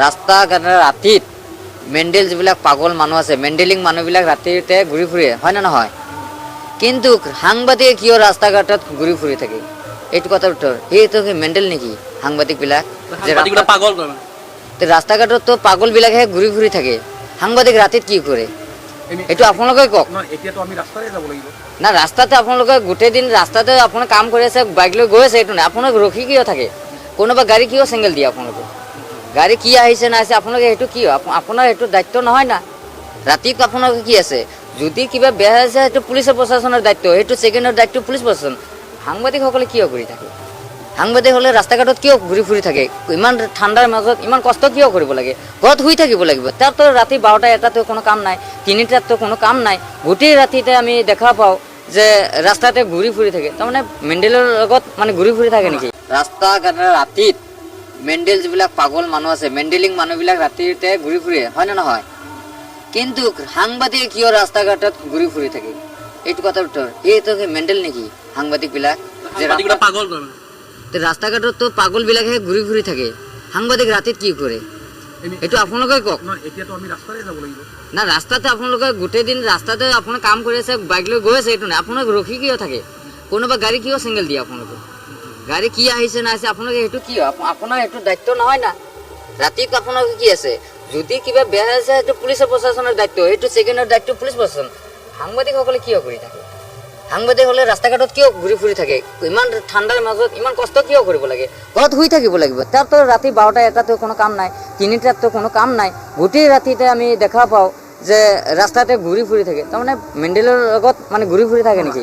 ৰাস্তা ঘাটে ৰাতিত মেণ্ডেল যিবিলাক পাগল মানুহ আছে, মেণ্ডেলিং মানুহবিলাক ৰাতিতে ঘূৰি ফুৰে, হয় নে নহয়? কিন্তু সাংবাদিকে কিয় ৰাস্তা ঘাটত ঘূৰি ফুৰি থাকে? এইটো কথাৰ উত্তৰ, এইটো কি মেণ্ডেল নেকি সাংবাদিকবিলাক? যে পাগল ৰাস্তা ঘাটত তো পাগলবিলাকহে ঘূৰি ফুৰি থাকে, সাংবাদিক ৰাতিত কি কৰে? এইটো আপোনালোকে কওক। এতিয়াতো আমি ৰাস্তাৰে যাব লাগিব না, ৰাস্তাতে আপোনালোকে গোটেই দিন ৰাস্তাতে আপোনাৰ কাম কৰি আছে, বাইক লৈ গৈ আছে, এইটো নাই। আপোনালোকে ৰখি কিয় থাকে? কোনোবা গাড়ী কিয় চেঙ্গেল দিয়ে আপোনালোকে? গাড়ী কি আহিছে না আহিছে আপোনালোকে সেইটো কি আপোনাৰ সেইটো দায়িত্ব নহয় না? ৰাতি আপোনালোকে কি আছে? যদি কিবা বেয়া হৈছে সেইটো পুলিচৰ প্ৰশাসনৰ দায়িত্ব, সেইটো ছেকেণ্ডৰ দায়িত্ব পুলিচ প্ৰশাসন। সাংবাদিকসকলে কিয় কৰি থাকে? সাংবাদিক হ'লে ৰাস্তা ঘাটত কিয় ঘূৰি ফুৰি থাকে? ইমান ঠাণ্ডাৰ মাজত ইমান কষ্ট কিয় কৰিব লাগে? ঘৰত শুই থাকিব লাগিব। তাৰতো ৰাতি 12টা 1টাতো কোনো কাম নাই, 3টাতো কোনো কাম নাই, গোটেই ৰাতিতে আমি দেখা পাওঁ যে ৰাস্তাতে ঘূৰি ফুৰি থাকে। তাৰমানে মেণ্ডেলৰ লগত মানে ঘূৰি ফুৰি থাকে নেকি? ৰাস্তা ঘাটে ৰাতিত মেণ্ডেল যিবিলাক পাগল মানুহ আছে, মেণ্ডেলিং মানুহবিলাক ৰাতিতে ঘূৰি ফুৰে, হয় নে নহয়? কিন্তু সাংবাদিকে কিয় ৰাস্তা ঘাটত ঘূৰি ফুৰি থাকে? এইটো কথাৰ উত্তৰ, এইটো কি মেণ্ডেল নেকি সাংবাদিকবিলাক? যে পাগল ৰাস্তা ঘাটত তো পাগলবিলাকহে ঘূৰি ফুৰি থাকে, সাংবাদিক ৰাতিত কি কৰে? এইটো আপোনালোকে কওক। এতিয়াতো আমি ৰাস্তাৰে যাব লাগিব না, ৰাস্তাতে আপোনালোকে গোটেই দিন ৰাস্তাতে আপোনাৰ কাম কৰি আছে, বাইক লৈ গৈ আছে, এইটো নাই। আপোনালোকে ৰখি কিয় থাকে? কোনোবা গাড়ী কিয় চেঙ্গেল দিয়ে আপোনালোকে? গাড়ী কি আহিছে না আহিছে আপোনালোকে সেইটো কি আপোনাৰ সেইটো দায়িত্ব নহয় না? ৰাতি আপোনালোকে কি আছে? যদি কিবা বেয়া হৈছে সেইটো পুলিচৰ প্ৰশাসনৰ দায়িত্ব, সেইটো ছেকেণ্ডৰ দায়িত্ব পুলিচ প্ৰশাসন। সাংবাদিকসকলে কিয় কৰি থাকে? সাংবাদিক হ'লে ৰাস্তা ঘাটত কিয় ঘূৰি ফুৰি থাকে? ইমান ঠাণ্ডাৰ মাজত ইমান কষ্ট কিয় কৰিব লাগে? ঘৰত শুই থাকিব লাগিব। তাৰতো ৰাতি 12টা 1টাতো কোনো কাম নাই, 3টাতো কোনো কাম নাই, গোটেই ৰাতিতে আমি দেখা পাওঁ যে ৰাস্তাতে ঘূৰি ফুৰি থাকে। তাৰমানে মেণ্ডেলৰ লগত মানে ঘূৰি ফুৰি থাকে নেকি?